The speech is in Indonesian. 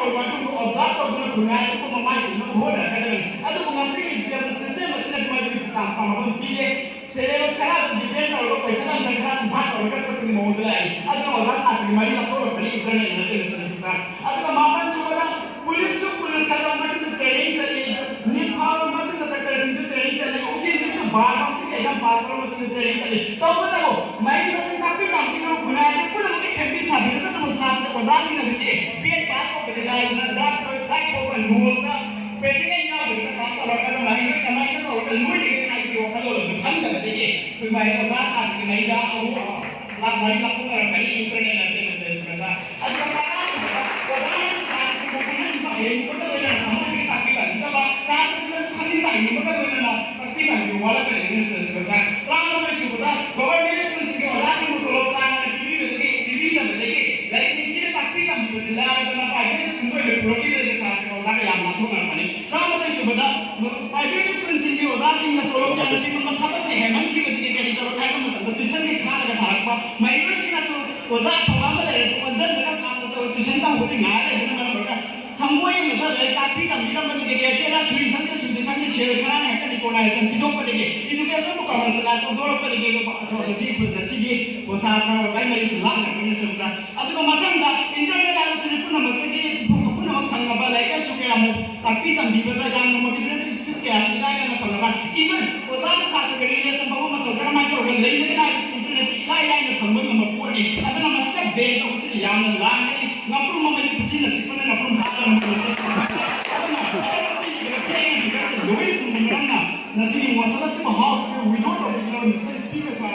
Kalau obat atau gunanya itu memakai itu bodoh kan? Aduh mengasih education system masih ada maju tanpa maupun pilih. Selera sekarang dipendent kalau pesa kan sekarang sempat kalau kan seperti mau mulai. Aduh orang sakit mari nak kalau beli Ukraina nanti besar. Aduh makan coba police का मतलब ट्रेनिंग चली निफाल मतलब ट्रेनिंग चली उनके जो बार से एकदम पास मतलब ट्रेनिंग चली तो बताओ मैं बस काफी काम की गुना है कुल मुझे 26 साल तो तुम साथ को दासी नहीं थे बीए पास को बदला ना दात को नोसा पेटिंग या बेटा पास का लड़का नहीं है कमाई का लड़का लूट के नहीं कि वो खलो धन कर देंगे कोई मैं तो साथ की नहीं जा वो लाख भाई लाख को करी इंटरनेट पे कैसा अच्छा yang kita dengan kamu kita pilih kita bah saat kita sekali lagi kita dengan tapi lagi wala pelin sebesar lalu masih sudah bahwa ini sendiri orang yang berkelompok ini lagi lagi ini tapi kami berjalan dengan apa ini semua yang berlari dari saat orang yang melakukan apa ini kalau masih sudah apa ini sendiri orang yang berkelompok ini mengatakan hemat kita jadi kalau kita mengatakan tulisan kita ada apa mereka sih nasu orang apa dari orang dengan saat tulisan tahu ini nggak ada dengan mereka semua yang ada tapi kami kan menjadi ada sulitan share है कि कोना है तो पड़ेगी एजुकेशन को कवर सला तो दो पड़ेगी तो जी जी वो साथ में होता है मेरी सलाह करने से होता अब तो मतलब दा इंटरनेट आने से पुनः मतलब कि पुनः खंगा वाला है सुके हम tapi kami बता जान मोटिवेशन सिस्टम के आसरा है ना पड़ेगा इवन वो साथ के लिए संभव मत हो करना तो ले लेकिन आज इंटरनेट इलाई लाई ने खंबे में पूरी अब ना मस्क बे तो उसे याम ला नहीं ngapur mama di puji nasi mana ngapur hata nasi nasi masalah sih mahal we don't know we don't serious lah